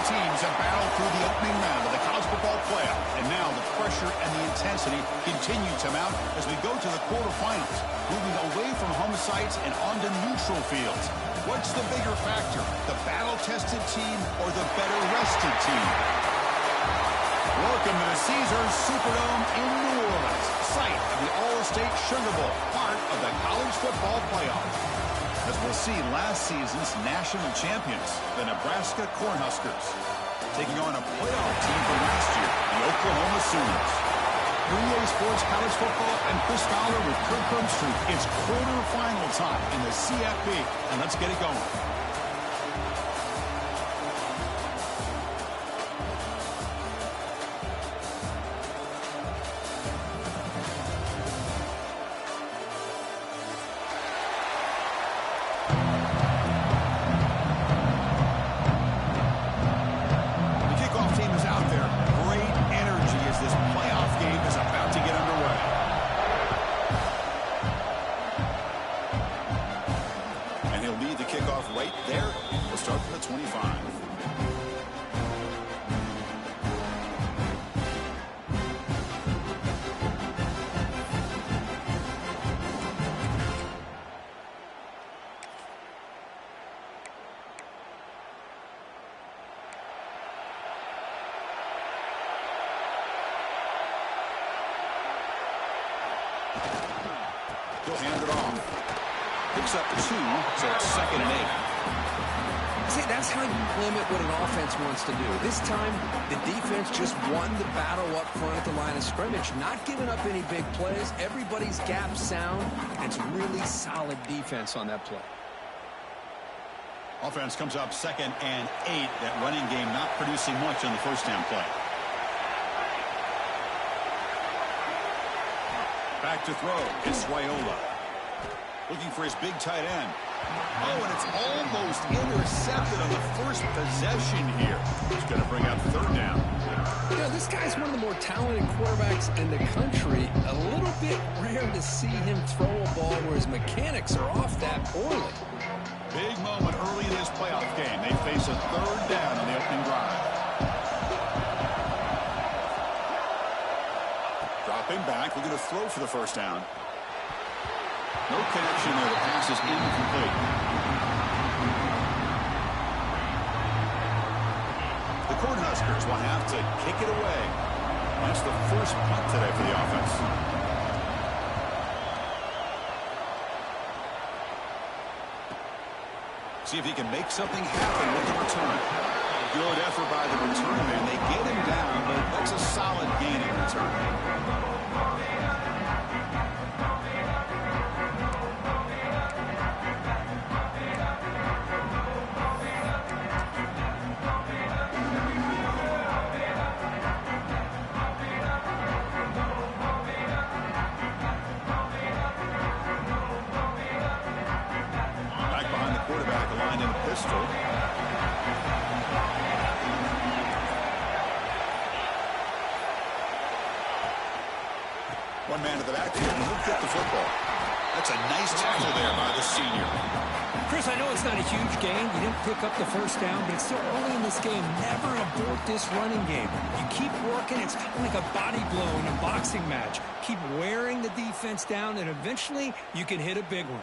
teams have battled through the opening round of the college football playoff. And now the pressure and the intensity continue to mount as we go to the quarterfinals, moving away from home sites and onto neutral fields. What's the bigger factor, the battle-tested team or the better-rested team? Welcome to the Caesars Superdome in New Orleans, site of the All-State Sugar Bowl, part of the college football playoff. As we'll see, last season's national champions, the Nebraska Cornhuskers, taking on a playoff team from last year, the Oklahoma Sooners. EA Sports College Football and Chris Fowler with Kirk Herbstreit. It's quarterfinal time in the CFB, and let's get it going. He'll hand it off. Picks up 2, so it's 2nd and 8. See, that's how you limit what an offense wants to do. This time, the defense just won the battle up front at the line of scrimmage, not giving up any big plays. Everybody's gap sound, and it's really solid defense on that play. Offense comes up 2nd and 8. That running game not producing much on the first down play. Back to throw. It's Raiola. Looking for his big tight end. Oh, and it's almost intercepted on the first possession here. He's going to bring up 3rd down. You know, this guy's one of the more talented quarterbacks in the country. A little bit rare to see him throw a ball where his mechanics are off that poorly. Big moment early in this playoff game. They face a 3rd down on the opening drive. Dropping back, looking to throw for the first down. No connection there. The pass is incomplete. The Cornhuskers will have to kick it away. That's the first punt today for the offense. See if he can make something happen with the return. Good effort by the return man. They get him down, but that's a solid gain in return. One man to the backfield, and he'll get the football. That's a nice tackle there by the senior. Chris, I know it's not a huge gain. You didn't pick up the first down, but it's still early in this game. Never abort this running game. You keep working. It's kind of like a body blow in a boxing match. Keep wearing the defense down, and eventually you can hit a big one.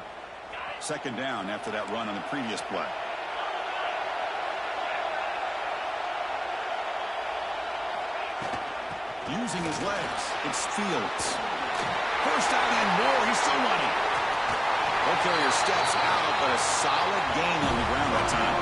2nd down after that run on the previous play. Using his legs, it's Fields. First down and more, he's still running. Ball carrier steps out, but a solid gain on the ground that time.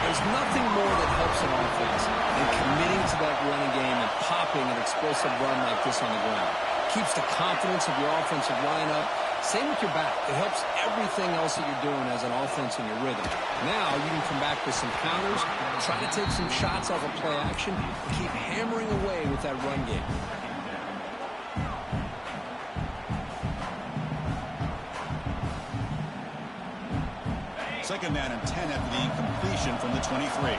There's nothing more that helps an offense than committing to that running game and popping an explosive run like this on the ground. Keeps the confidence of your offensive lineup. Same with your back. It helps everything else that you're doing as an offense in your rhythm. Now you can come back with some counters, try to take some shots off of play action, and keep hammering away with that run game. Second down and 10 after the incompletion from the 23.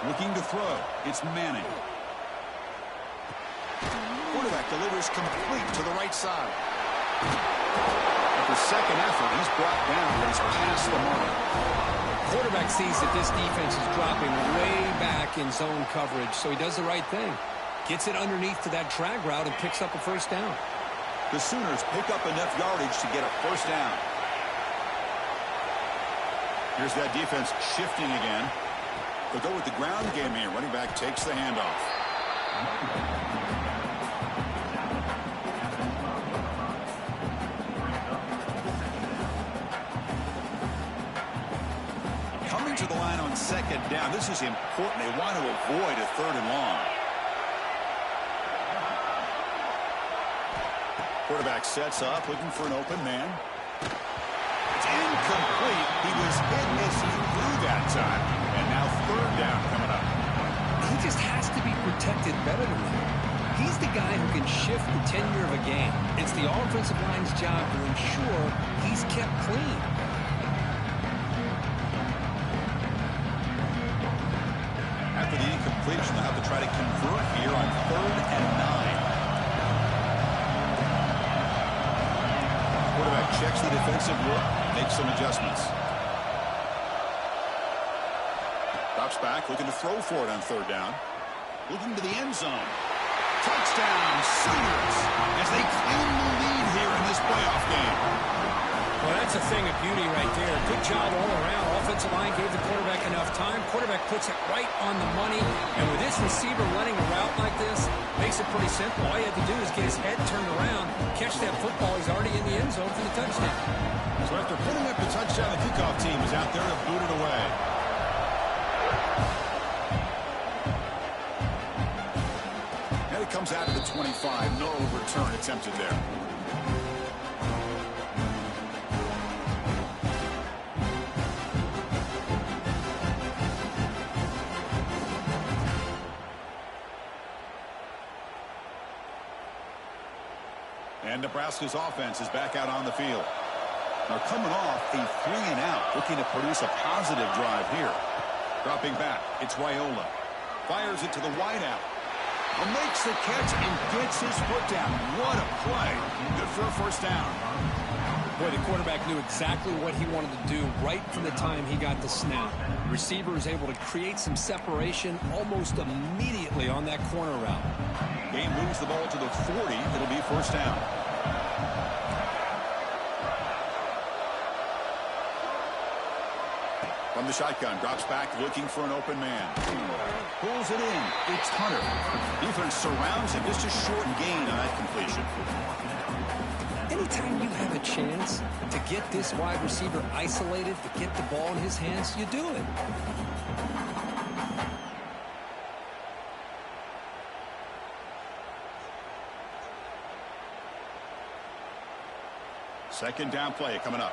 Looking to throw. It's Manning. Quarterback delivers complete to the right side. After second effort, he's brought down, but he's past the mark. Quarterback sees that this defense is dropping way back in zone coverage, so he does the right thing. Gets it underneath to that drag route and picks up a first down. The Sooners pick up enough yardage to get a first down. Here's that defense shifting again. They'll go with the ground game here. Running back takes the handoff. Coming to the line on second down. This is important. They want to avoid a third and long. Quarterback sets up, looking for an open man. It's incomplete. He was hit as he threw that time. And now third down coming up. He just has to be protected better than that. He's the guy who can shift the tenure of a game. It's the offensive line's job to ensure he's kept clean. After the incompletion, they'll have to try to convert here on 3rd and 9. Quarterback checks the defensive look, makes some adjustments. Drops back, looking to throw for it on 3rd down. Looking to the end zone. Touchdown, Sooners, as they claim the lead here in this playoff game. Well, that's a thing of beauty right there. Good job all around. Offensive line gave the quarterback enough time. Quarterback puts it right on the money. And with this receiver running a route like this, makes it pretty simple. All you have to do is get his head turned around, catch that football. He's already in the end zone for the touchdown. So after putting up the touchdown, the kickoff team is out there to boot it away. And it comes out to the 25. No return attempted there. And Nebraska's offense is back out on the field. Now coming off a 3-and-out, looking to produce a positive drive here. Dropping back, it's Raiola. Fires it to the wideout. Makes the catch and gets his foot down. What a play. Good for a first down. Boy, the quarterback knew exactly what he wanted to do right from the time he got the snap. The receiver is able to create some separation almost immediately on that corner route. Game moves the ball to the 40. It'll be first down. From the shotgun, drops back, looking for an open man. Pulls it in. It's Hunter. Defense surrounds him. Just a short gain on that completion. Anytime you have a chance to get this wide receiver isolated, to get the ball in his hands, you do it. Second down play coming up.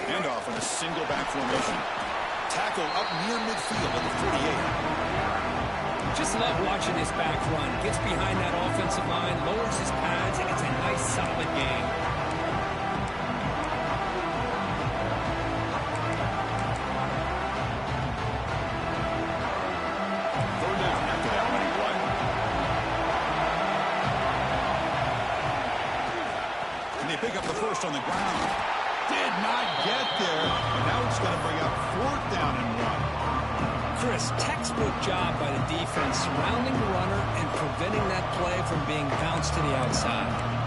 Handoff in a single back formation. Tackle up near midfield at the 48. Just love watching this back run. Gets behind that offensive line, lowers his pads, and it's a nice, solid game. Third down after that running play. And they pick up the first on the ground. Did not get there, and now it's going to bring up 4th down and 1. Chris, textbook job by the defense surrounding the runner and preventing that play from being bounced to the outside.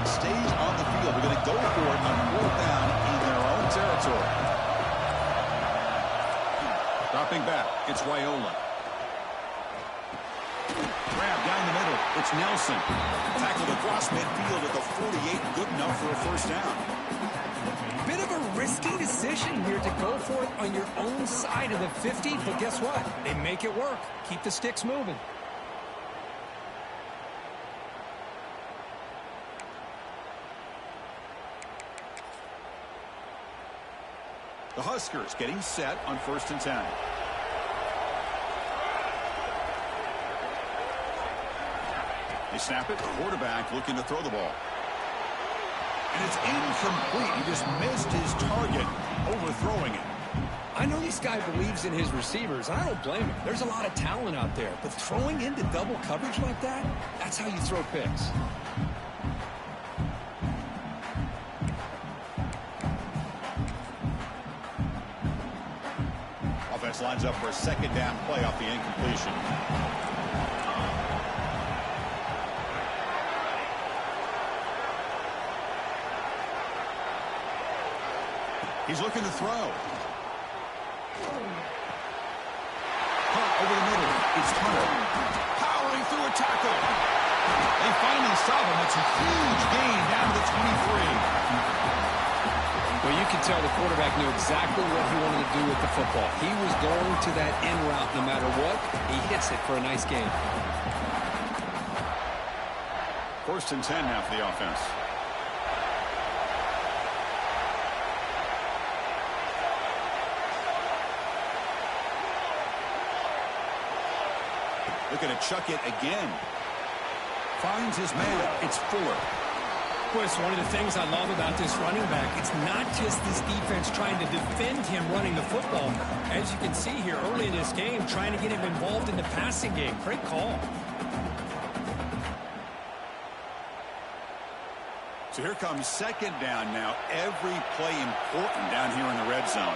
Stays on the field. They're going to go for it on 4th down in their own territory. Dropping back, it's Raiola. Grab down the middle, it's Nelson. Tackled across midfield at the 48, good enough for a first down. Bit of a risky decision here to go for it on your own side of the 50, but guess what? They make it work. Keep the sticks moving. The Huskers getting set on 1st and 10. They snap it. Quarterback looking to throw the ball. And it's incomplete. He just missed his target, overthrowing it. I know this guy believes in his receivers. I don't blame him. There's a lot of talent out there. But throwing into double coverage like that, that's how you throw picks. Offense lines up for a 2nd down play off the incompletion. He's looking to throw. Caught over the middle. It's Hunter. Powering through a tackle. They finally stop him. It's a huge gain down to the 23. Well, you can tell the quarterback knew exactly what he wanted to do with the football. He was going to that in route no matter what. He hits it for a nice gain. 1st and 10 now for the offense. Looking to chuck it again. Finds his man. It's Fuller. Boy, it's one of the things I love about this running back. It's not just this defense trying to defend him running the football. As you can see here early in this game, trying to get him involved in the passing game. Great call. So here comes 2nd down now. Every play important down here in the red zone.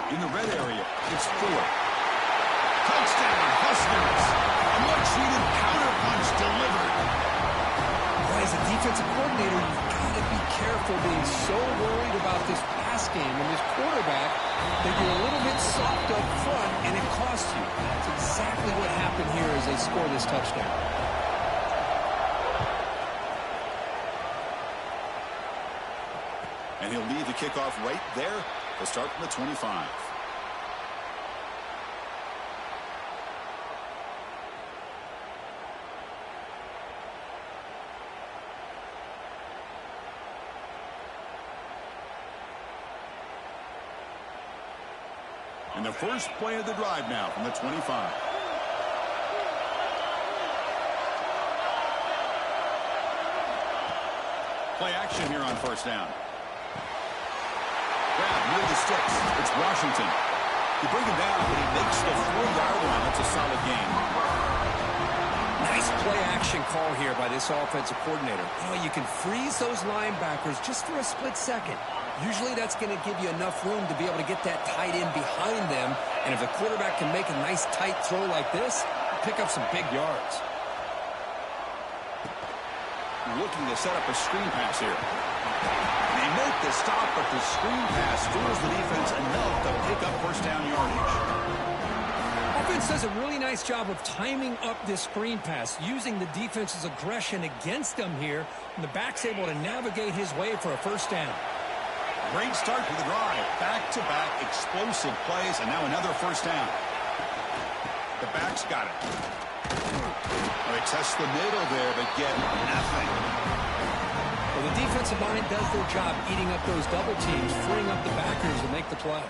In the red area, it's Fuller. Touchdown, Huskers. A much-needed counterpunch delivered. Boy, as a defensive coordinator, you've got to be careful being so worried about this pass game and this quarterback that you're a little bit soft up front, and it costs you. That's exactly what happened here as they score this touchdown. And he'll lead the kickoff right there. They'll start from the 25. And the first play of the drive now from the 25. Play action here on 1st down. Grab near the sticks. It's Washington. You bring him down, but he makes the 4-yard line. That's a solid gain. Nice play action call here by this offensive coordinator. You know, you can freeze those linebackers just for a split second. Usually that's going to give you enough room to be able to get that tight end behind them. And if the quarterback can make a nice tight throw like this, pick up some big yards. Looking to set up a screen pass here. They make the stop, but the screen pass fools the defense enough to pick up 1st down yardage. Offense does a really nice job of timing up this screen pass, using the defense's aggression against them here, and the back's able to navigate his way for a 1st down. Great start to the drive. Back-to-back explosive plays, and now another 1st down. The back's got it. They test the middle there, but get nothing. Well, the defensive line does their job eating up those double teams, freeing up the backers to make the play.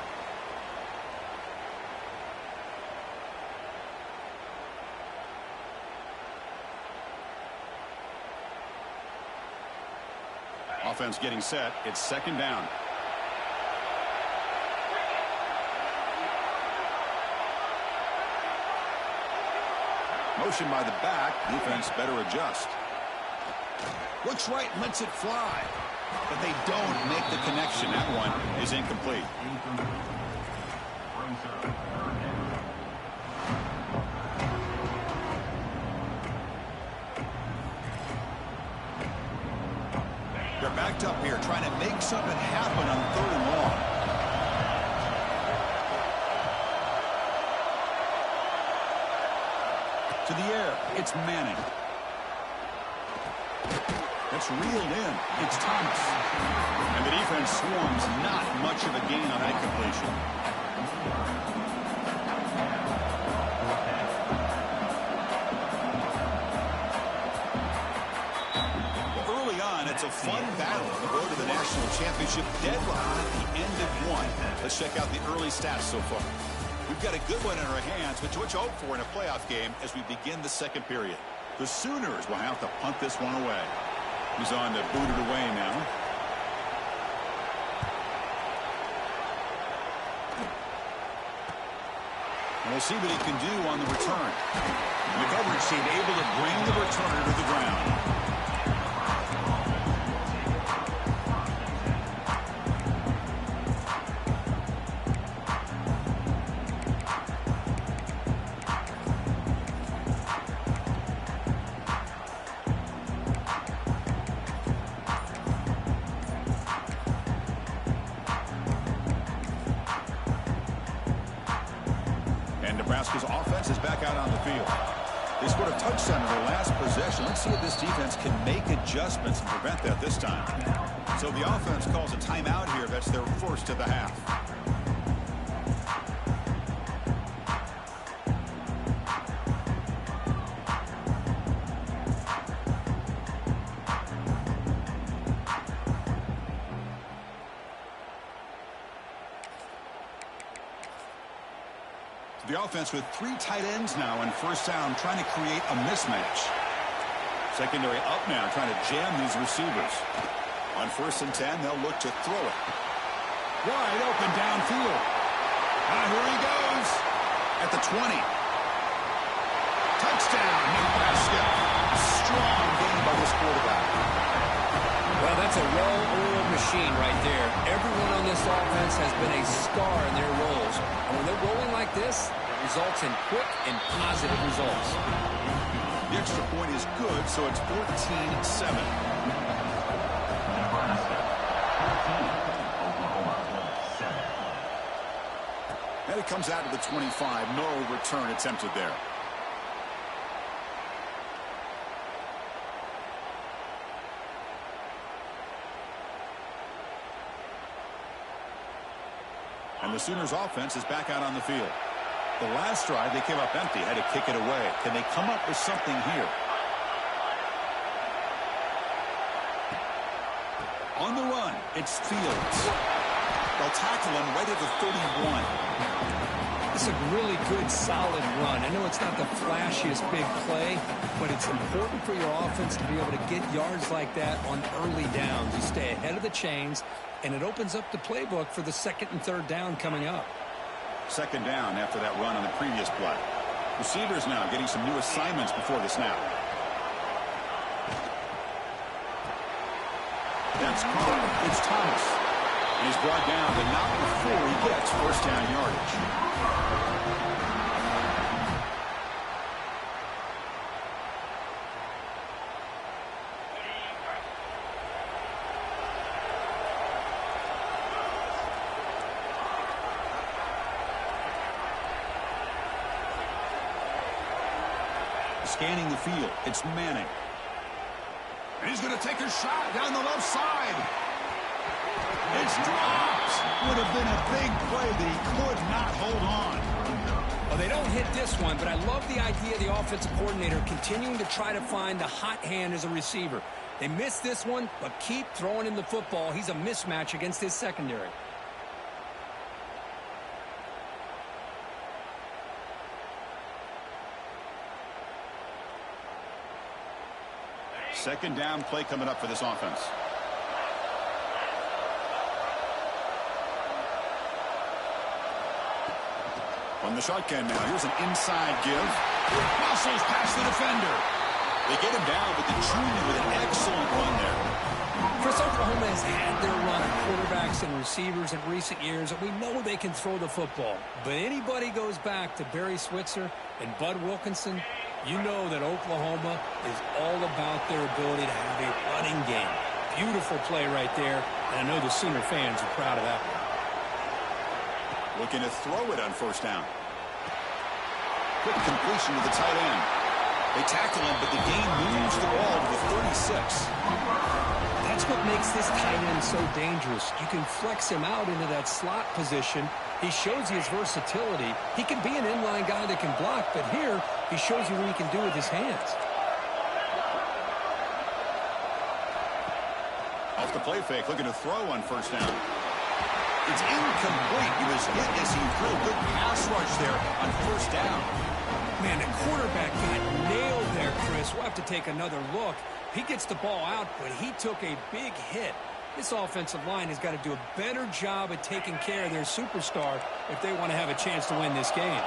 Offense getting set. It's 2nd down. Motion by the back. Defense better adjust. Looks right, lets it fly. But they don't make the connection. That one is incomplete. They're backed up here, trying to make something happen on 3rd and long. To the air, it's Manning. That's reeled in. It's Thomas. And the defense swarms, not much of a gain on that completion. It's a fun battle on the road to the national championship. Deadlock at the end of one. Let's check out the early stats so far. We've got a good one in our hands, which what you hope for in a playoff game as we begin the second period. The Sooners will have to punt this one away. He's on to boot it away now. And we'll see what he can do on the return. And the coverage team able to bring the returner to the ground. Nebraska's offense is back out on the field. They scored a touchdown in their last possession. Let's see if this defense can make adjustments and prevent that this time. So the offense calls a timeout here. That's their first of the half. The offense with 3 tight ends now on first down, trying to create a mismatch. Secondary up now, trying to jam these receivers. On 1st and 10, they'll look to throw it. Wide open downfield. Here he goes. At the 20. Touchdown, Nebraska. Strong game by this quarterback. Well, that's a well-oiled machine right there. Everyone on this offense has been a star in their roles. And when they're rolling like this, it results in quick and positive results. The extra point is good, so it's 14-7. And it comes out to the 25. No return attempted there. And the Sooners offense is back out on the field. The last drive, they came up empty, had to kick it away. Can they come up with something here? On the run, it's Fields. They'll tackle him right at the 31. It's a really good, solid run. I know it's not the flashiest big play, but it's important for your offense to be able to get yards like that on early downs. You stay ahead of the chains, and it opens up the playbook for the 2nd and 3rd down coming up. 2nd down after that run on the previous play. Receivers now getting some new assignments before the snap. That's caught. It's Thomas. And he's brought down, but not before he gets 1st down yardage. Scanning the field, it's Manning. And he's going to take a shot down the left side. It's dropped. Would have been a big play that he could not hold on. Well, they don't hit this one, but I love the idea of the offensive coordinator continuing to try to find the hot hand as a receiver. They missed this one, but keep throwing him the football. He's a mismatch against his secondary. Second down play coming up for this offense. On the shotgun now, here's an inside give. Muscles past the defender. They get him down, but the junior with an excellent run there. Chris, Oklahoma has had their run of quarterbacks and receivers in recent years, and we know they can throw the football. But anybody goes back to Barry Switzer and Bud Wilkinson, you know that Oklahoma is all about their ability to have a running game. Beautiful play right there, and I know the Sooner fans are proud of that one. Looking to throw it on 1st down. Quick completion to the tight end. They tackle him, but the game moves the ball to the 36. That's what makes this tight end so dangerous. You can flex him out into that slot position. He shows you his versatility. He can be an inline guy that can block, but here he shows you what he can do with his hands. Off the play fake, looking to throw on first down. It's incomplete. He was hit as he threw a good pass rush there on first down. Man, the quarterback got nailed there, Chris. We'll have to take another look. He gets the ball out, but he took a big hit. This offensive line has got to do a better job at taking care of their superstar if they want to have a chance to win this game.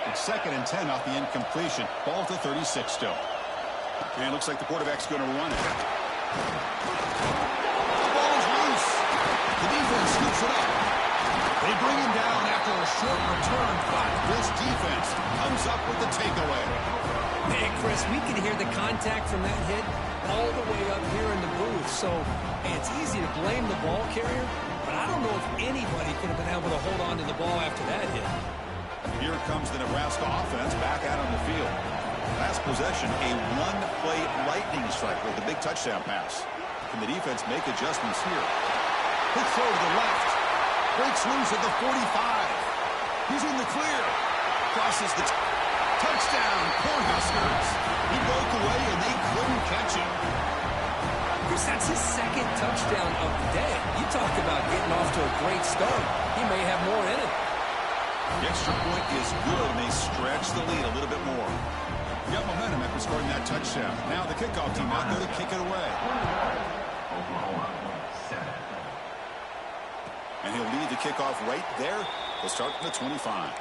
It's 2nd and 10 off the incompletion. Ball to 36 still. And it looks like the quarterback's going to run it. The ball is loose. The defense scoops it up. They bring him down after a short return, but this defense comes up with the takeaway. Man, Chris, we can hear the contact from that hit all the way up here in the booth. So it's easy to blame the ball carrier, but I don't know if anybody could have been able to hold on to the ball after that hit. Here comes the Nebraska offense back out on the field. Last possession, a one-play lightning strike with a big touchdown pass. Can the defense make adjustments here? Quick throw to the left. Breaks loose at the 45. He's in the clear. Crosses the touchdown, Cornhuskers. He broke away and they couldn't catch him. Chris, that's his 2nd touchdown of the day. You talk about getting off to a great start. He may have more in it. The extra point is good, and they stretch the lead a little bit more. Got momentum after scoring that touchdown. Now the kickoff team out there to kick it away. And he'll lead the kickoff right there. He'll start from the 25.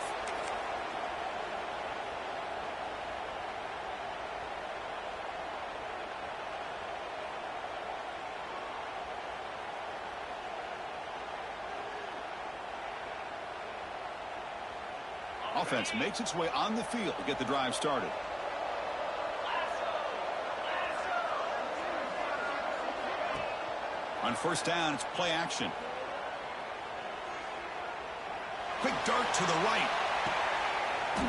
Offense makes its way on the field to get the drive started. On first down, it's play action. Quick dart to the right.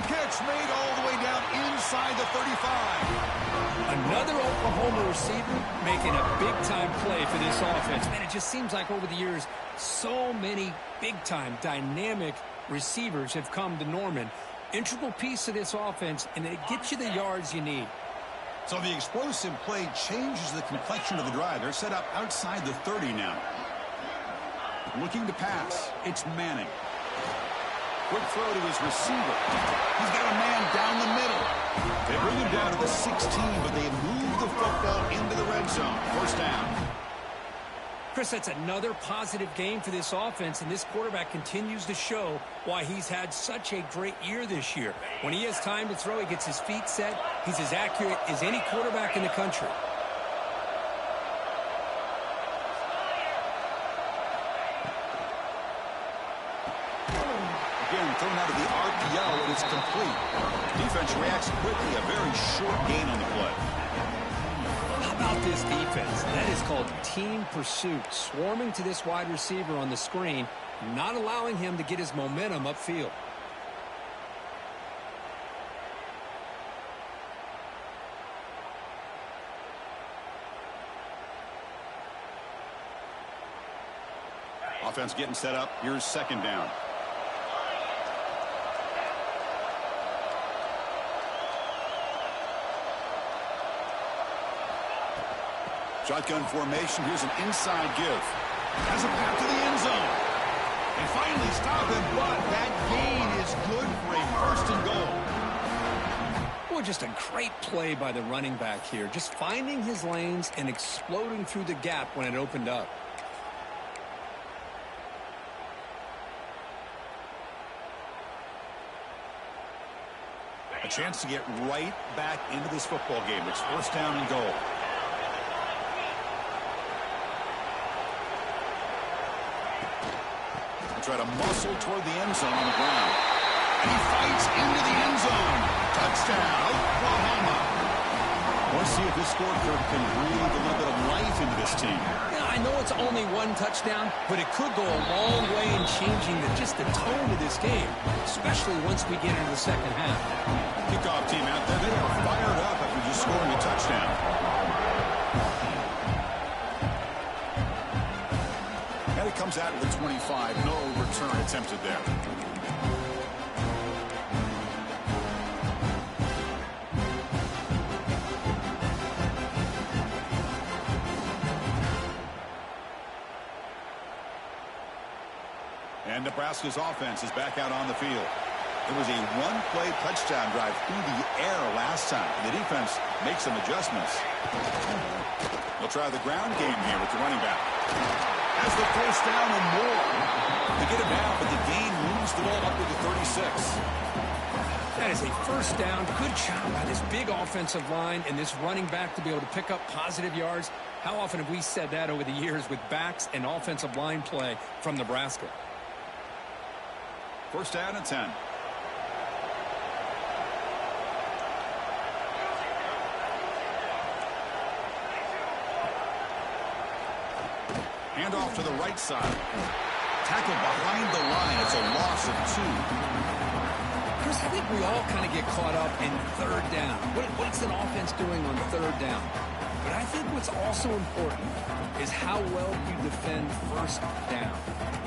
Catch made all the way down inside the 35. Another Oklahoma receiver making a big-time play for this offense. Man, it just seems like over the years, so many big-time, dynamic receivers have come to Norman. Integral piece of this offense, and it gets you the yards you need. So the explosive play changes the complexion of the drive. They're set up outside the 30 now. Looking to pass. It's Manning. Quick throw to his receiver. He's got a man down the middle. They bring him down to the 16, but they move the football into the red zone. First down. Chris, that's another positive game for this offense, and this quarterback continues to show why he's had such a great year this year. When he has time to throw, he gets his feet set. He's as accurate as any quarterback in the country. Again, thrown out of the RPO, and it's complete. Defense reacts quickly. A very short gain on the play. How about this defense? That is called team pursuit. Swarming to this wide receiver on the screen, not allowing him to get his momentum upfield. Offense getting set up. Here's second down. Shotgun formation. Here's an inside give. Has a path to the end zone. And finally stop him, but that gain is good for a first and goal. Boy, just a great play by the running back here. Just finding his lanes and exploding through the gap when it opened up. A chance to get right back into this football game. It's first down and goal. Try to muscle toward the end zone on the ground. And he fights into the end zone. Touchdown, Oklahoma. Let's see if this scorecard can breathe a little bit of life into this team. Yeah, I know it's only one touchdown, but it could go a long way in changing just the tone of this game, especially once we get into the second half. Kickoff team out there, they are fired up after just scoring a touchdown. And it comes out of the 25. No return attempted there. And Nebraska's offense is back out on the field. It was a one-play touchdown drive through the air last time. The defense makes some adjustments. They'll try the ground game here with the running back. Has the first down and more. They get him down, but the gain moves the ball up to the 36. That is a first down. Good job by this big offensive line and this running back to be able to pick up positive yards. How often have we said that over the years with backs and offensive line play from Nebraska? First down and 10. Handoff to the right side. Tackle behind the line. It's a loss of 2. Chris, I think we all kind of get caught up in third down. What's an offense doing on third down? But I think what's also important is how well you defend first down.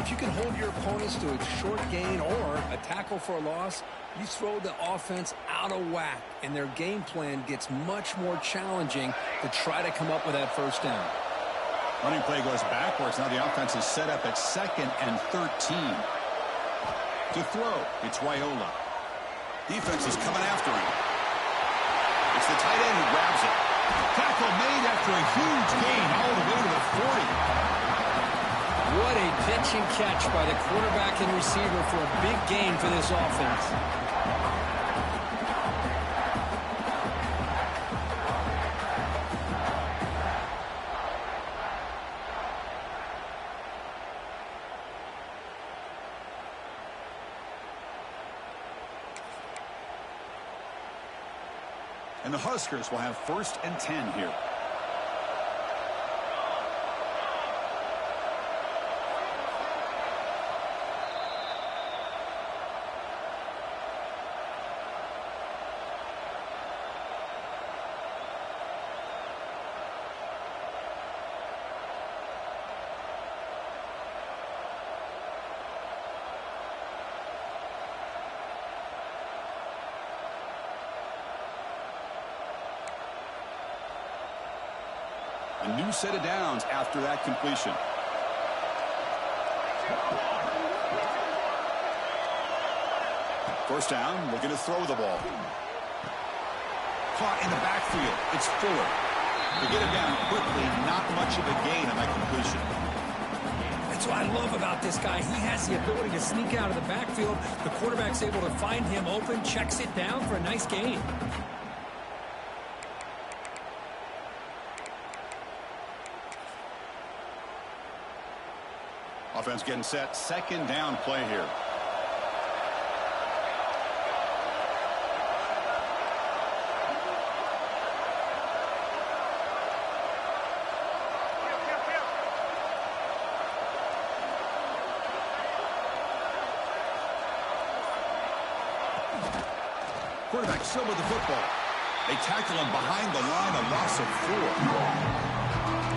If you can hold your opponents to a short gain or a tackle for a loss, you throw the offense out of whack, and their game plan gets much more challenging to try to come up with that first down. Running play goes backwards. Now the offense is set up at 2nd and 13. To throw, it's Raiola. Defense is coming after him. It's the tight end who grabs it. Tackle made after a huge gain all the way to the 40. What a pitch and catch by the quarterback and receiver for a big gain for this offense. And the Huskers will have 1st and 10 here. A new set of downs after that completion. First down, looking to throw the ball. Caught in the backfield. It's Fuller. To get him down quickly, not much of a gain on that completion. That's what I love about this guy. He has the ability to sneak out of the backfield. The quarterback's able to find him open, checks it down for a nice gain. Offense getting set. 2nd down play here. Quarterback still with the football. They tackle him behind the line, a loss of 4.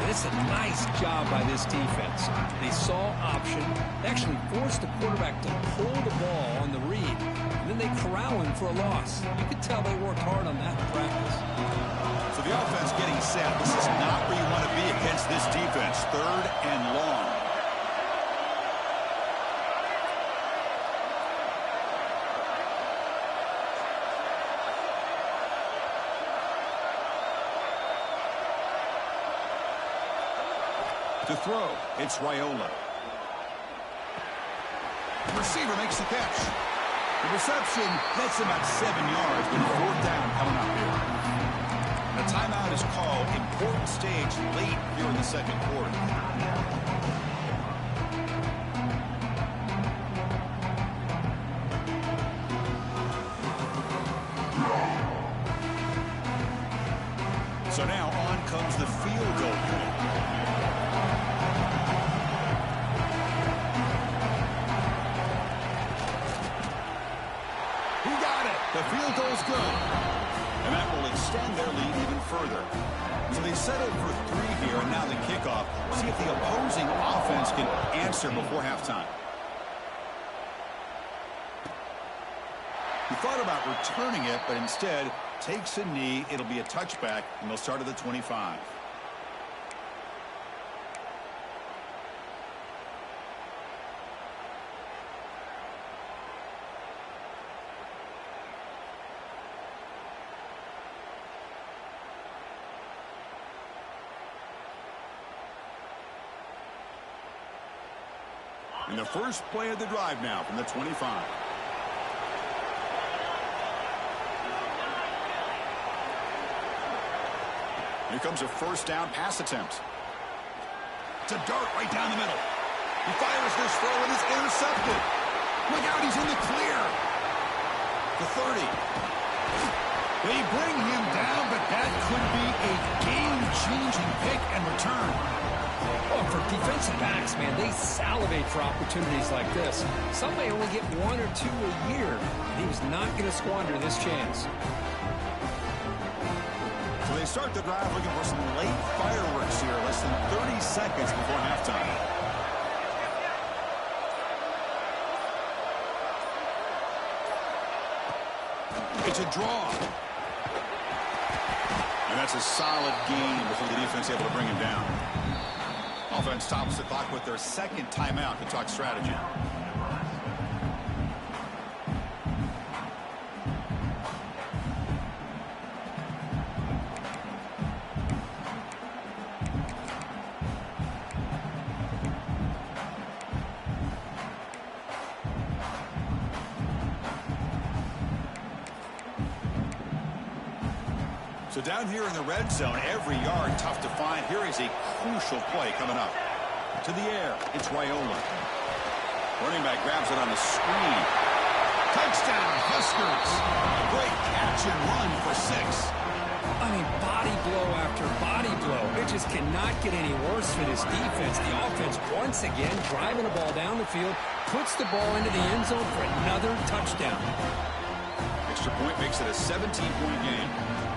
It's a nice job by this defense. They saw option, they actually forced the quarterback to pull the ball on the read, and then they corral him for a loss. You could tell they worked hard on that in practice. So the offense getting set. This is not where you want to be against this defense. 3rd and long. To throw, it's Raiola. The receiver makes the catch. The reception gets him at 7 yards, but 4th down coming up here. The timeout is called. Important stage late here in the 2nd quarter. So now on comes the field goal unit. The field goal's good, and that will extend their lead even further. So they settled for 3 here, and now the kickoff. See if the opposing offense can answer before halftime. He thought about returning it, but instead takes a knee. It'll be a touchback, and they'll start at the 25. And the first play of the drive now from the 25. Here comes a first down pass attempt. It's a dart right down the middle. He fires this throw and it's intercepted. Look out, he's in the clear. The 30. They bring him down, but that could be a game-changing pick and return. Oh, for defensive backs, man, they salivate for opportunities like this. Some may only get 1 or 2 a year. He was not going to squander this chance. So they start the drive looking for some late fireworks here, less than 30 seconds before halftime. It's a draw. And that's a solid gain before the defense able to bring him down. Offense stops the clock with their second timeout to talk strategy. So down here in the red zone, every yard tough to find. Here is a crucial play coming up. To the air, it's Raiola. Running back grabs it on the screen. Touchdown, Huskers. Great catch and run for 6. I mean, body blow after body blow. It just cannot get any worse for this defense. The offense, once again, driving the ball down the field, puts the ball into the end zone for another touchdown. Extra point makes it a 17-point game.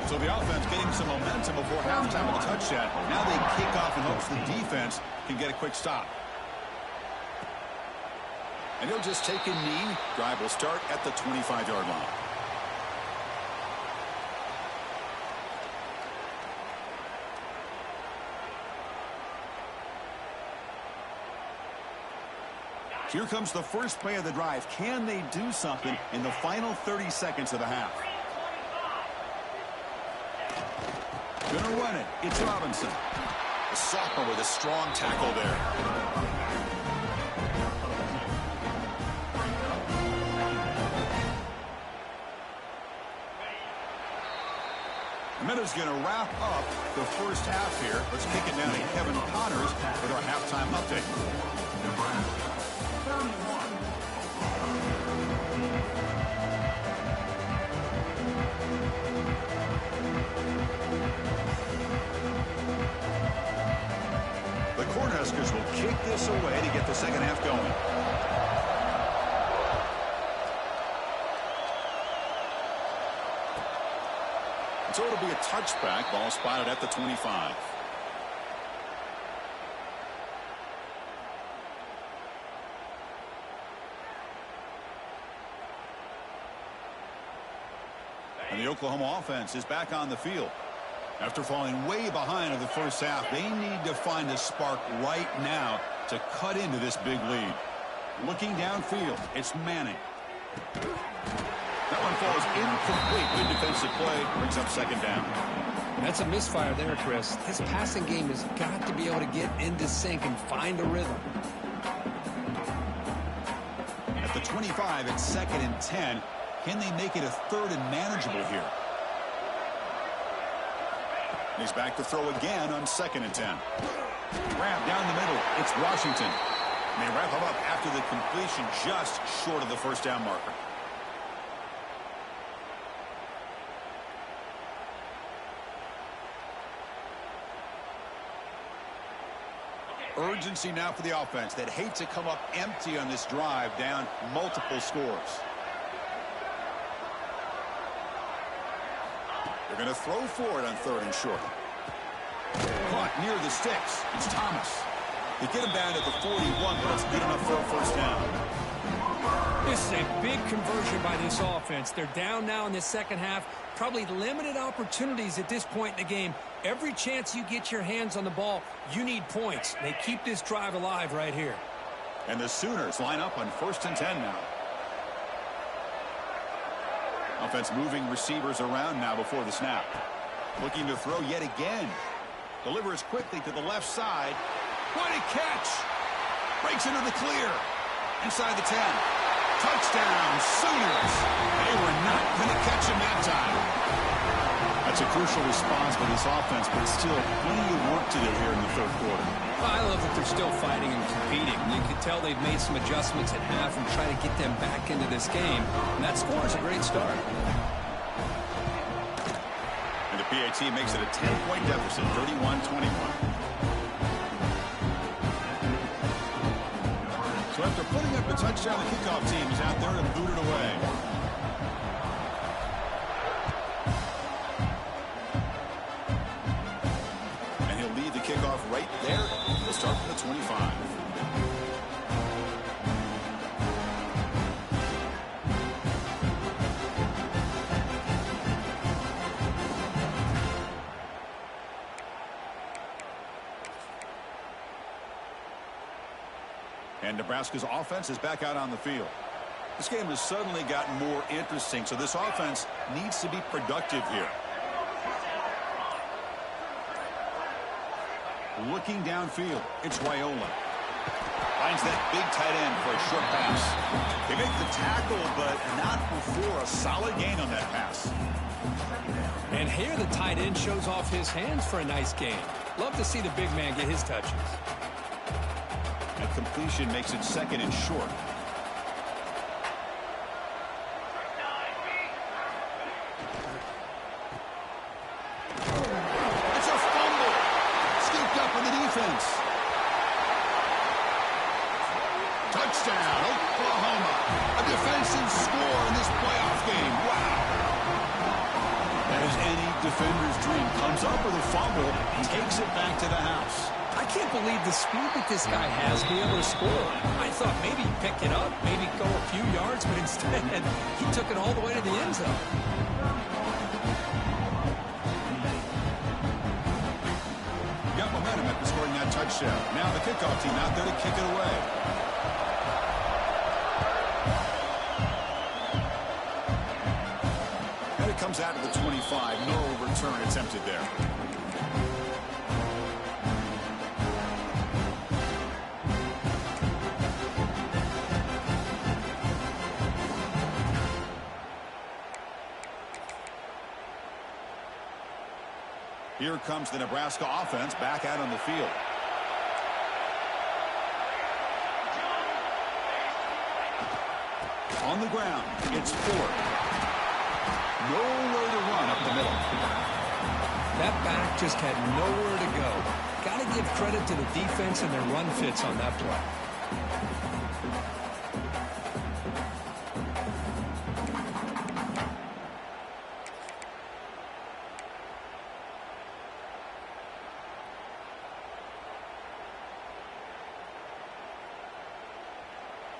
So the offense getting some momentum before halftime with a touchdown. Now they kick off in hopes the defense can get a quick stop. And he'll just take a knee. Drive will start at the 25-yard line. Here comes the first play of the drive. Can they do something in the final 30 seconds of the half? Gonna run it. It's Robinson. The sophomore with a strong tackle there. Minuta's going to wrap up the first half here. Let's kick it down to Kevin Connors with our halftime update. The Cornhuskers will kick this away to get the second half going. So it'll be a touchback. Ball spotted at the 25. And the Oklahoma offense is back on the field. After falling way behind in the first half, they need to find a spark right now to cut into this big lead. Looking downfield, it's Manning. That one falls incomplete. Good defensive play. Brings up second down. That's a misfire there, Chris. This passing game has got to be able to get into sync and find a rhythm. At the 25, it's second and 10. Can they make it a third and manageable here? He's back to throw again on second and 10. Grab down the middle. It's Washington. And they wrap him up after the completion just short of the first down marker. Urgency now for the offense that hate to come up empty on this drive, down multiple scores. They're going to throw for it on third and short. Caught near the sticks. It's Thomas. They get him down at the 41, but it's good enough for a first down. This is a big conversion by this offense. They're down now in the second half. Probably limited opportunities at this point in the game. Every chance you get your hands on the ball, you need points. They keep this drive alive right here. And the Sooners line up on first and 10 now. Offense moving receivers around now before the snap. Looking to throw yet again. Delivers quickly to the left side. What a catch! Breaks into the clear. Inside the 10. Touchdown, Sooners. They were not going to catch him that time. That's a crucial response by this offense, but still plenty of work to do here in the third quarter. Well, I love that they're still fighting and competing. You can tell they've made some adjustments at half and try to get them back into this game. And that score is a great start. And the PAT makes it a 10-point deficit, 31-21. So after putting up a touchdown, the kickoff team is out there to boot it away. And he'll lead the kickoff right there. He'll start from the 25. And Nebraska's offense is back out on the field. This game has suddenly gotten more interesting, so this offense needs to be productive here. Looking downfield, it's Raiola. Finds that big tight end for a short pass. They make the tackle, but not before a solid gain on that pass. And here the tight end shows off his hands for a nice gain. Love to see the big man get his touches. That completion makes it second and short. It's a fumble. Scooped up in the defense. Touchdown, Oklahoma. A defensive score in this playoff game. Wow. As any defender's dream, comes up with a fumble and takes it back to the house. I can't believe the speed that this guy has to be able to score. I thought maybe he'd pick it up, maybe go a few yards, but instead he took it all the way to the end zone. Got momentum after scoring that touchdown. Now the kickoff team out there to kick it away. And it comes out to the 25. No return attempted there. Here comes the Nebraska offense back out on the field. On the ground, it's Ford. Nowhere to run up the middle. That back just had nowhere to go. Got to give credit to the defense and their run fits on that play.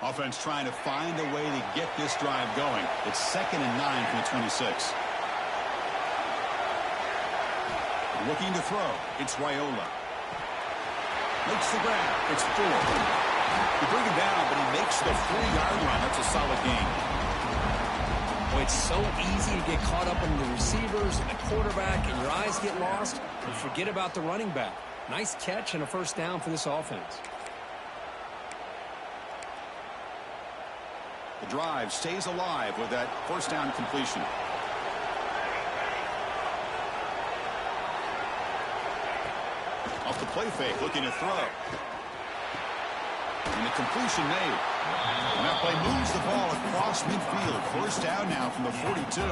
Offense trying to find a way to get this drive going. It's 2nd and 9 from the 26. Looking to throw. It's Raiola. Makes the grab. It's Ford. They bring him down, but he makes the 3-yard line. That's a solid gain. Well, it's so easy to get caught up in the receivers and the quarterback, and your eyes get lost, and forget about the running back. Nice catch and a first down for this offense. The drive stays alive with that first down completion. Off the play fake, looking to throw. And the completion made. And that play moves the ball across midfield. First down now from the 42.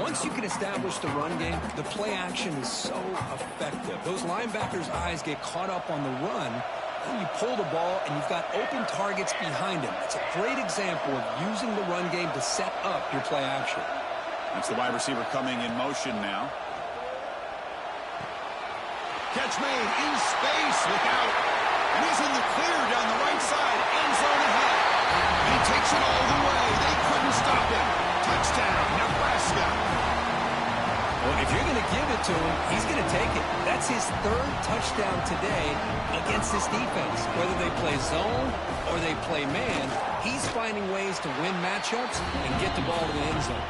Once you can establish the run game, the play action is so effective. Those linebackers' eyes get caught up on the run, and you pull the ball, and you've got open targets behind him. It's a great example of using the run game to set up your play action. That's the wide receiver coming in motion now. Catch made in space, look out. And he's in the clear down the right side, end zone ahead. And he takes it all the way. They couldn't stop him. Touchdown, Nebraska. Well, if you're going to give it to him, he's going to take it. That's his 3rd touchdown today against this defense. Whether they play zone or they play man, he's finding ways to win matchups and get the ball to the end zone.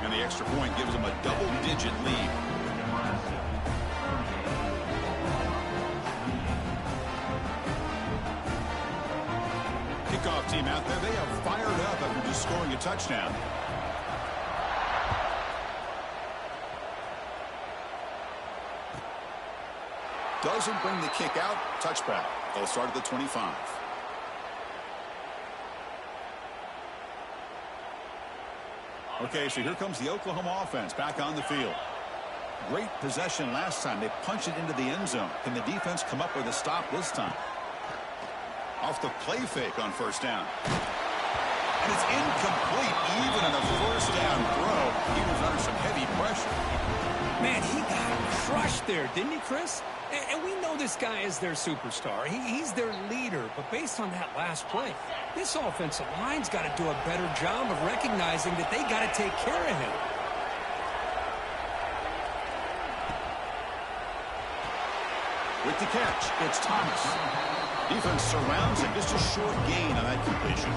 And the extra point gives him a double-digit lead. team out there, they are fired up after just scoring a touchdown. Doesn't bring the kick out. Touchback. They'll start at the 25. Okay, so here comes the Oklahoma offense back on the field. Great possession last time. They punched it into the end zone. Can the defense come up with a stop this time? Off the play fake on first down. And it's incomplete even on a first down throw. He was under some heavy pressure. Man, he got crushed there, didn't he, Chris? And we know this guy is their superstar. He's their leader. But based on that last play, this offensive line's got to do a better job of recognizing that they got to take care of him. With the catch, it's Thomas. Defense surrounds him. Just a short gain on that completion.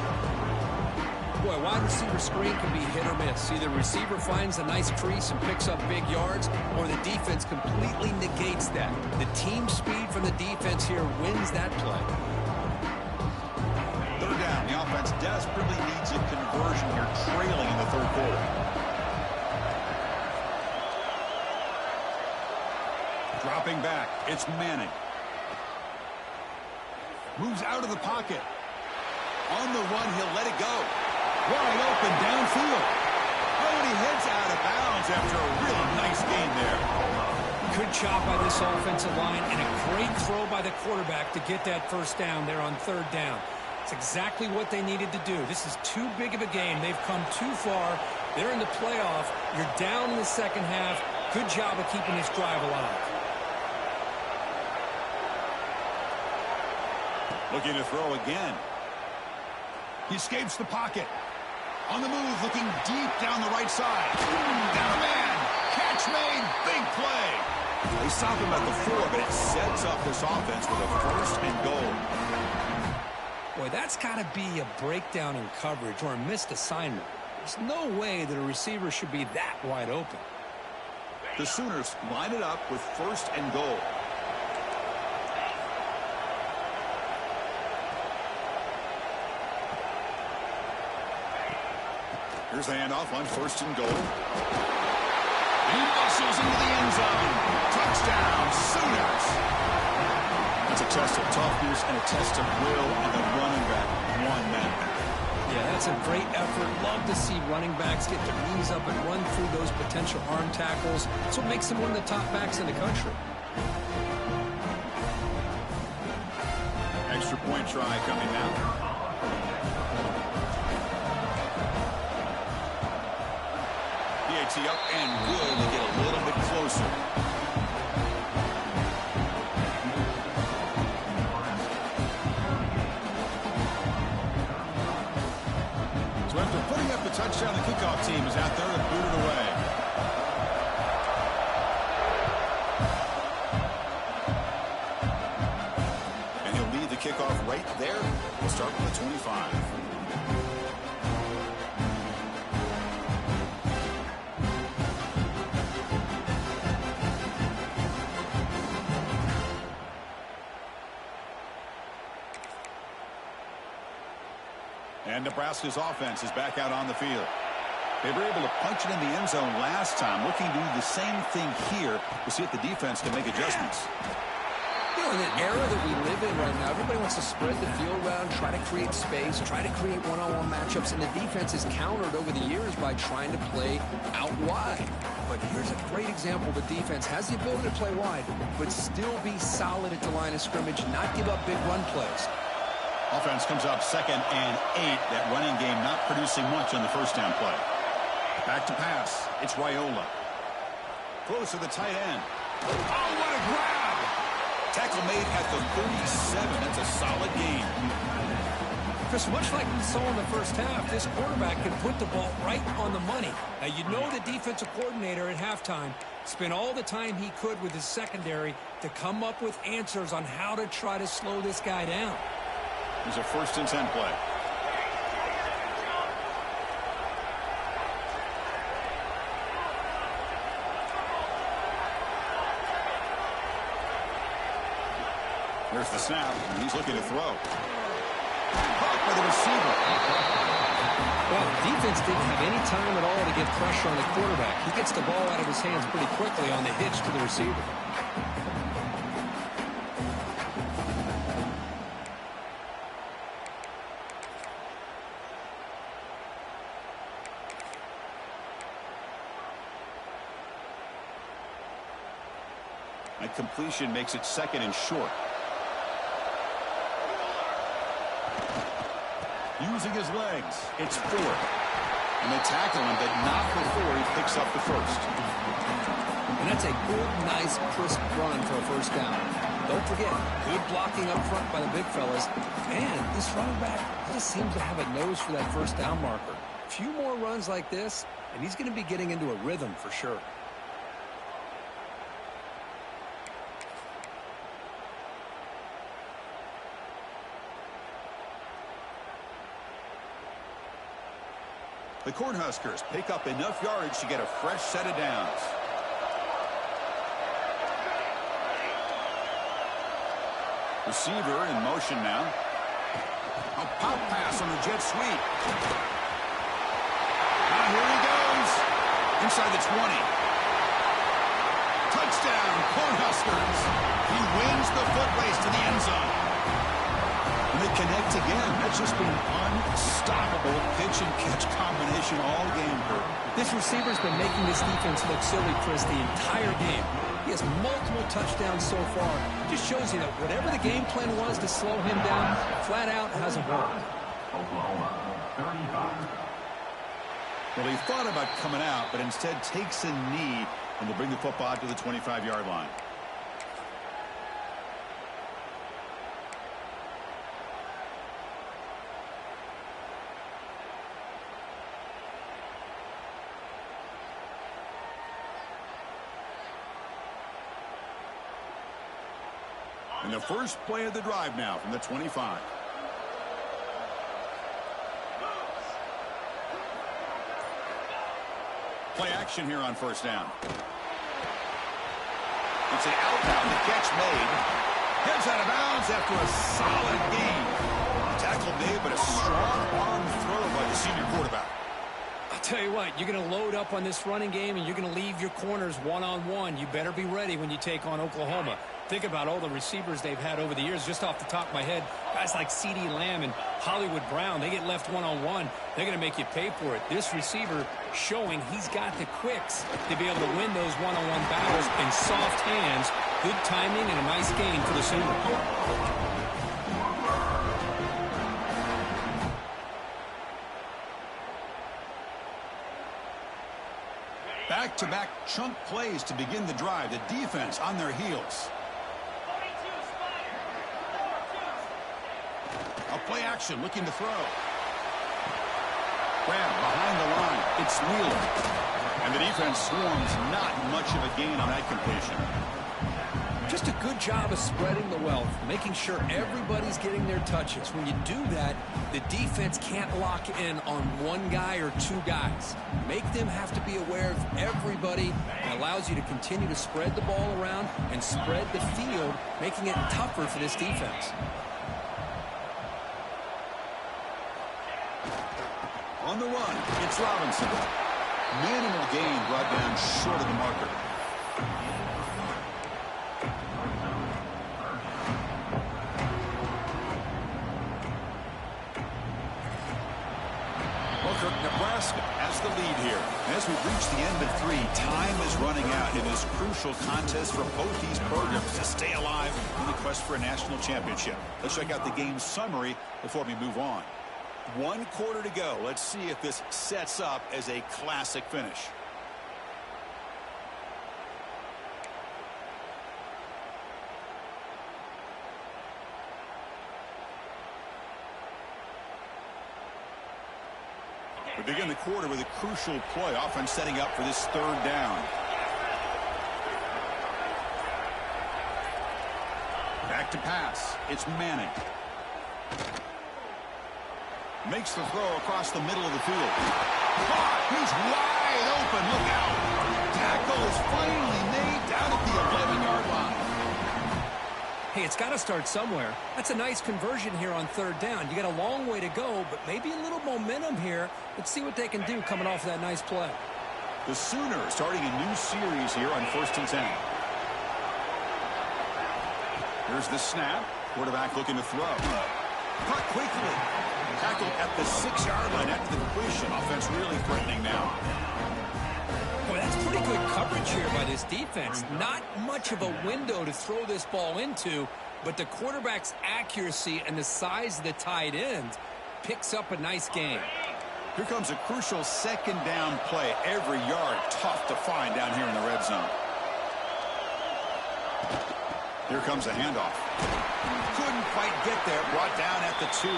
Boy, wide receiver screen can be hit or miss. Either receiver finds a nice crease and picks up big yards, or the defense completely negates that. The team speed from the defense here wins that play. Third down. The offense desperately needs a conversion here, trailing in the third quarter. Dropping back. It's Manning. Moves out of the pocket. On the run, he'll let it go. Wide open downfield. Oh, and he heads out of bounds after a really nice gain there. Good job by this offensive line and a great throw by the quarterback to get that first down there on third down. It's exactly what they needed to do. This is too big of a game. They've come too far. They're in the playoff. You're down in the second half. Good job of keeping this drive alive. Looking to throw again. He escapes the pocket. On the move, looking deep down the right side. Down a man. Catch made. Big play. They stop him at the 4, but it sets up this offense with a first and goal. Boy, that's got to be a breakdown in coverage or a missed assignment. There's no way that a receiver should be that wide open. The Sooners line it up with first and goal. Here's the handoff on first and goal. He muscles into the end zone. Touchdown, Sooners. That's a test of toughness and a test of will, and the running back won that battle. Yeah, that's a great effort. Love to see running backs get their knees up and run through those potential arm tackles. That's what makes them one of the top backs in the country. Extra point try coming now. Up and good to get a little bit closer. So after putting up the touchdown, the kickoff team is out there and boot it away. And he'll lead the kickoff right there. We'll start with the 25. And Nebraska's offense is back out on the field. They were able to punch it in the end zone last time. Looking to do the same thing here to see if the defense can make adjustments. You know, in the era that we live in right now, everybody wants to spread the field around, try to create space, try to create one-on-one matchups, and the defense is countered over the years by trying to play out wide. But here's a great example. The defense has the ability to play wide, but still be solid at the line of scrimmage, not give up big run plays. Offense comes up 2nd and 8. That running game not producing much on the first down play. Back to pass. It's Raiola. Close to the tight end. Oh, what a grab! Tackle made at the 37. That's a solid gain. Chris, much like we saw in the first half, this quarterback can put the ball right on the money. Now, you know the defensive coordinator at halftime spent all the time he could with his secondary to come up with answers on how to try to slow this guy down. There's a 1st and 10 play. There's the snap, and he's looking to throw. Caught the receiver. Well, the defense didn't have any time at all to get pressure on the quarterback. He gets the ball out of his hands pretty quickly on the hitch to the receiver. And completion makes it 2nd and short. Using his legs, it's 4th. And they tackle him, but not before he picks up the first. And that's a good, nice, crisp run for a first down. Don't forget, good blocking up front by the big fellas. And this running back just seems to have a nose for that first down marker. A few more runs like this, and he's going to be getting into a rhythm for sure. The Cornhuskers pick up enough yardage to get a fresh set of downs. Receiver in motion now. A pop pass on the jet sweep. Now here he goes. Inside the 20. Touchdown, Cornhuskers. He wins the foot race to the end zone. And they connect again. That's just been an unstoppable pitch-and-catch combination all game, Kurt. This receiver's been making this defense look silly, Chris, the entire game. He has multiple touchdowns so far. Just shows you that whatever the game plan was to slow him down, flat out hasn't worked. Well, he thought about coming out, but instead takes a knee, and they'll bring the football to the 25-yard line. And the first play of the drive now from the 25. Play action here on first down. It's an outbound, the catch made. Heads out of bounds after a solid gain. Tackle made, but a strong arm throw by the senior quarterback. I'll tell you what, you're going to load up on this running game, and you're going to leave your corners one-on-one. You better be ready when you take on Oklahoma. Think about all the receivers they've had over the years. Just off the top of my head, guys like CeeDee Lamb and Hollywood Brown, they get left one-on-one. They're going to make you pay for it. This receiver showing he's got the quicks to be able to win those one-on-one battles in soft hands. Good timing and a nice gain for the senior. Back-to-back chunk plays to begin the drive. The defense on their heels. A play action looking to throw. Grab behind the line. It's Wheeler. And the defense swarms not much of a gain on that completion. Just a good job of spreading the wealth, making sure everybody's getting their touches. When you do that, the defense can't lock in on one guy or two guys. Make them have to be aware of everybody, and allows you to continue to spread the ball around and spread the field, making it tougher for this defense. On the run, it's Robinson. Minimal gain brought down short of the marker. Nebraska has the lead here. As we've reached the end of 3, time is running out in this crucial contest for both these programs to stay alive in the quest for a national championship. Let's check out the game summary before we move on. 1 quarter to go. Let's see if this sets up as a classic finish. We begin the quarter with a crucial play, offense setting up for this 3rd down. Back to pass. It's Manning. Makes the throw across the middle of the field. He's wide open. Look out. Tackle is finally made down at the 11-yard line. Hey, it's got to start somewhere. That's a nice conversion here on third down. You got a long way to go, but maybe a little momentum here. Let's see what they can do coming off of that nice play. The Sooners starting a new series here on 1st and 10. Here's the snap. Quarterback looking to throw. Caught quickly. Tackled at the 6-yard line after the completion. Offense really threatening now. Boy, that's pretty good coverage here by this defense. Not much of a window to throw this ball into, but the quarterback's accuracy and the size of the tight end picks up a nice game. Here comes a crucial 2nd down play. Every yard tough to find down here in the red zone. Here comes a handoff. Couldn't quite get there. Brought down at the 2.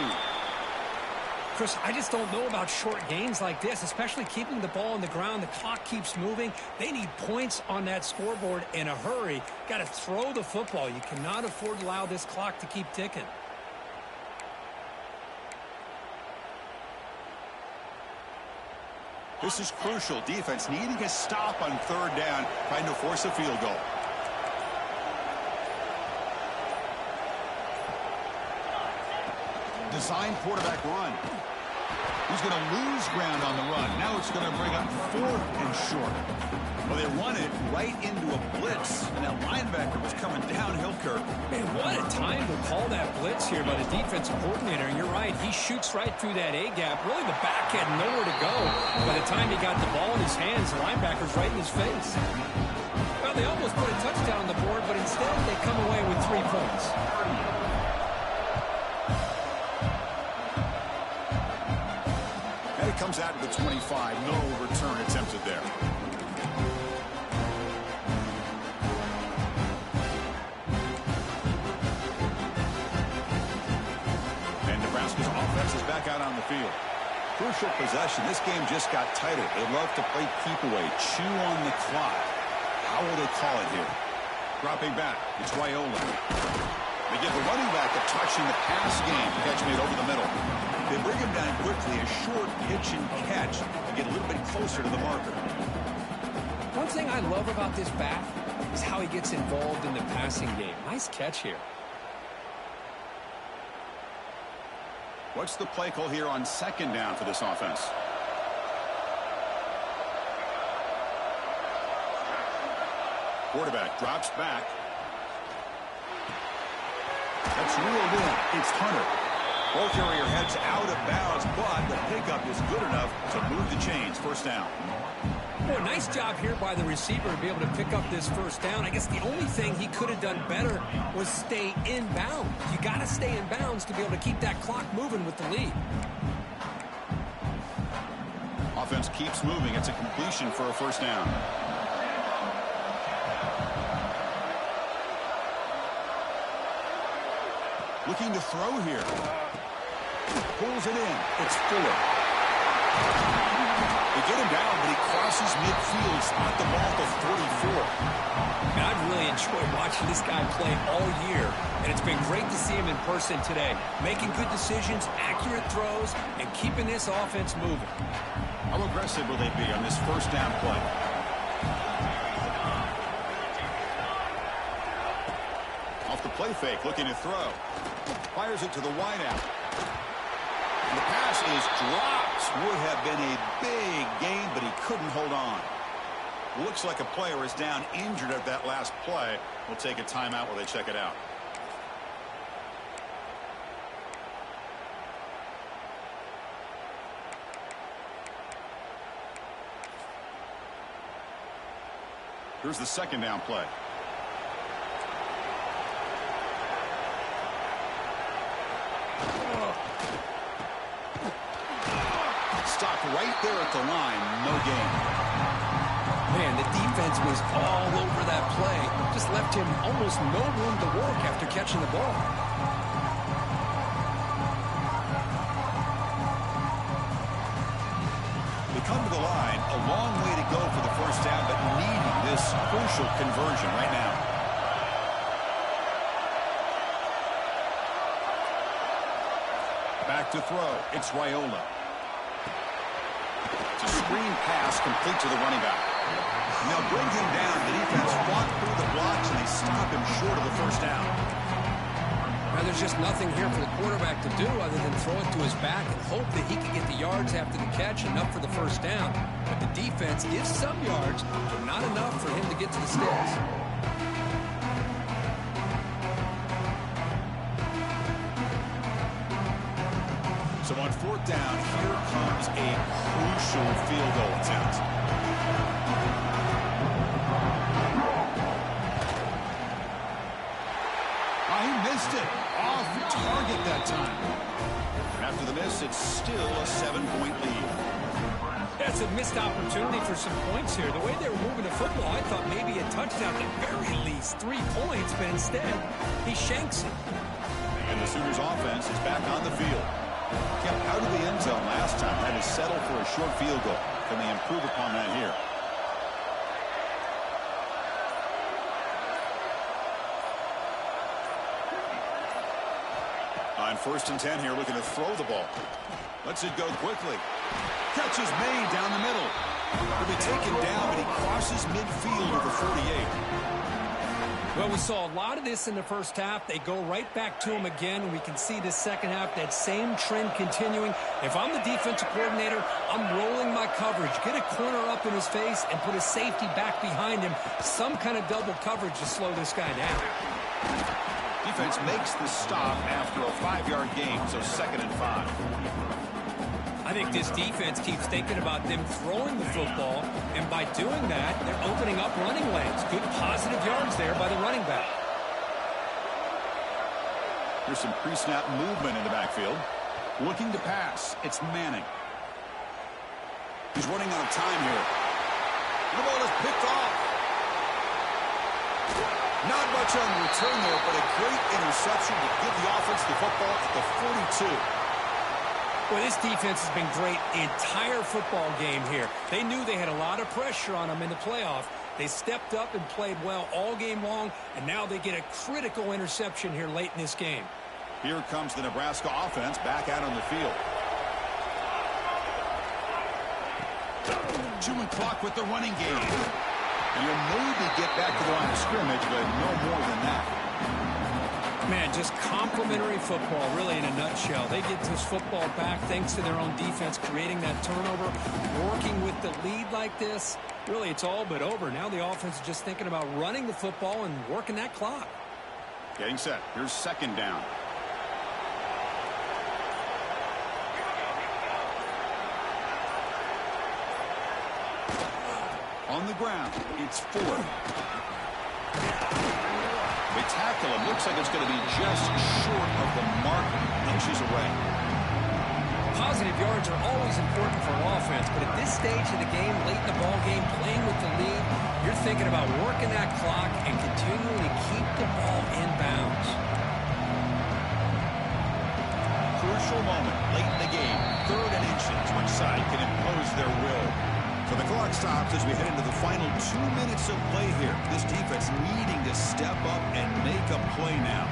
Chris, I just don't know about short gains like this, especially keeping the ball on the ground. The clock keeps moving. They need points on that scoreboard in a hurry. Got to throw the football. You cannot afford to allow this clock to keep ticking. This is crucial. Defense needing a stop on 3rd down, trying to force a field goal. Design quarterback run. He's going to lose ground on the run. Now it's going to bring up 4th and short. Well, they run it right into a blitz, and that linebacker was coming downhill curve. Man, what a time to call that blitz here by the defensive coordinator. And you're right, he shoots right through that A-gap. Really, the back had nowhere to go. By the time he got the ball in his hands, the linebacker's right in his face. Well, they almost put a touchdown on the board, but instead they come away with 3 points. Comes out to the 25. No return attempted there. And Nebraska's offense is back out on the field. Crucial possession. This game just got tighter. They love to play keep away, chew on the clock. How will they call it here? Dropping back. It's Raiola. They give the running back a touch in the pass game. Catch made over the middle. They bring him down quickly, a short pitch and catch, and get a little bit closer to the marker. One thing I love about this back is how he gets involved in the passing game. Nice catch here. What's the play call here on 2nd down for this offense? Quarterback drops back. That's reeled in. It's Hunter. Ball carrier heads out of bounds, but the pickup is good enough to move the chains. 1st down. Boy, nice job here by the receiver to be able to pick up this 1st down. I guess the only thing he could have done better was stay in bounds. You got to stay in bounds to be able to keep that clock moving with the lead. Offense keeps moving. It's a completion for a 1st down. Looking to throw here. Pulls it in. It's Fuller. They get him down, but he crosses midfield. Spot the ball to 44. Man, I've really enjoyed watching this guy play all year, and it's been great to see him in person today. Making good decisions, accurate throws, and keeping this offense moving. How aggressive will they be on this 1st down play? Off the play fake, looking to throw. Fires it to the wideout. And the pass is dropped. Would have been a big gain, but he couldn't hold on. Looks like a player is down injured at that last play. We'll take a timeout while they check it out. Here's the 2nd down play. Stopped right there at the line. No gain. Man, the defense was all over that play. Just left him almost no room to work after catching the ball. They come to the line. A long way to go for the 1st down, but needing this crucial conversion right now. Back to throw. It's Raiola. It's a screen pass complete to the running back. And they'll bring him down. The defense fought through the blocks, and they stop him short of the 1st down. Now, there's just nothing here for the quarterback to do other than throw it to his back and hope that he can get the yards after the catch, enough for the first down. But the defense gives some yards, but not enough for him to get to the sticks. So on fourth down, here comes a crucial field goal attempt. He missed it. Off target that time. After the miss, it's still a 7-point lead. That's a missed opportunity for some points here. The way they were moving the football, I thought maybe a touchdown at the very least, 3 points, but instead, he shanks it. And the Sooners offense is back on the field. Kept out of the end zone last time, had to settle for a short field goal. Can they improve upon that here? On 1st and 10 here, looking to throw the ball. Lets it go quickly. Catch is made down the middle. He'll be taken down, but he crosses midfield of the 48. Well, we saw a lot of this in the first half. They go right back to him again, and we can see the second half, that same trend continuing. If I'm the defensive coordinator, I'm rolling my coverage. Get a corner up in his face and put a safety back behind him. Some kind of double coverage to slow this guy down. Defense makes the stop after a 5-yard gain, so 2nd and 5. I think this defense keeps thinking about them throwing the football, and by doing that, they're opening up running lanes. Good positive yards there by the running back. Here's some pre-snap movement in the backfield. Looking to pass. It's Manning. He's running out of time here. The ball is picked off. Not much on the return there, but a great interception to give the offense the football at the 42. Well, this defense has been great the entire football game here. They knew they had a lot of pressure on them in the playoff. They stepped up and played well all game long, and now they get a critical interception here late in this game. Here comes the Nebraska offense back out on the field. Chewing clock with the running game. And you'll maybe get back to the line of scrimmage, but no more than that. Man, just complimentary football, really, in a nutshell. They get this football back thanks to their own defense, creating that turnover, working with the lead like this. Really, it's all but over. Now the offense is just thinking about running the football and working that clock. Getting set. Here's 2nd down. On the ground, it's 4th. They tackle him. Looks like it's going to be just short of the mark, inches away. Positive yards are always important for an offense, but at this stage of the game, late in the ball game, playing with the lead, you're thinking about working that clock and continuing to keep the ball in bounds. Crucial moment late in the game. 3rd and inches. Which side can impose their will? So the clock stops as we head into the final 2 minutes of play here. This defense needing to step up and make a play now.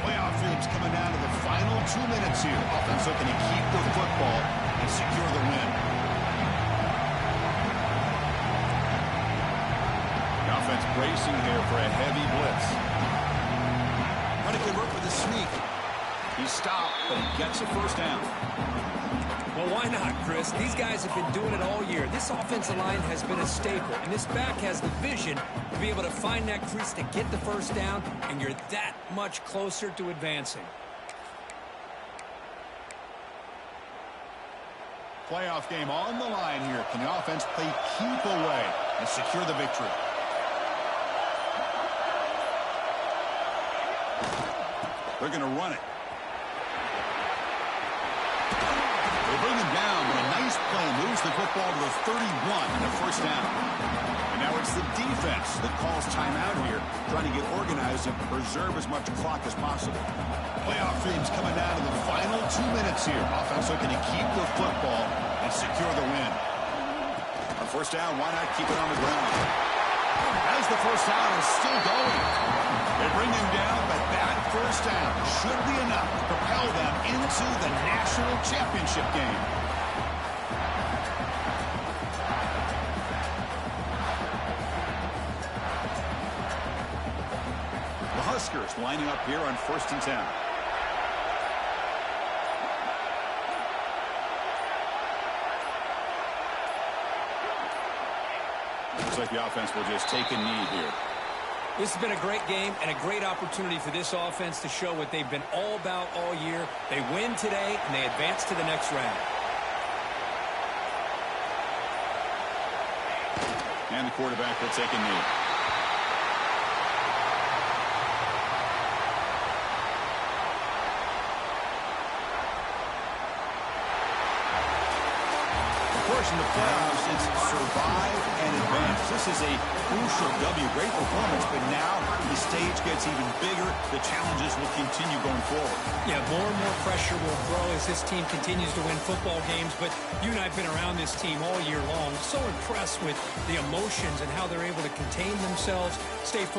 Playoff dreams coming down to the final 2 minutes here. Offense looking to keep the football and secure the win. The offense bracing here for a heavy blitz. Trying to convert with a sneak. He stopped, but he gets a first down. Well, why not, Chris? These guys have been doing it all year. This offensive line has been a staple, and this back has the vision to be able to find that crease to get the first down, and you're that much closer to advancing. Playoff game on the line here. Can the offense play keep away and secure the victory? They're going to run it. They bring him down, but a nice play moves the football to the 31 and a first down. And now it's the defense that calls timeout here, trying to get organized and preserve as much clock as possible. Playoff dreams coming down to the final 2 minutes here. Offense looking to keep the football and secure the win. On first down, why not keep it on the ground? As the first down is still going. They bring him down, but that first down should be enough to propel them into the national championship game. Huskers lining up here on 1st and 10. Looks like the offense will just take a knee here. This has been a great game and a great opportunity for this offense to show what they've been all about all year. They win today, and they advance to the next round. And the quarterback will take a knee. Of course, in the playoffs, it's survive and advance. This is a crucial W. Great performance, but now the stage gets even bigger. The challenges will continue going forward. Yeah, more and more pressure will grow as this team continues to win football games, but you and I have been around this team all year long. So impressed with the emotions and how they're able to contain themselves, stay focused.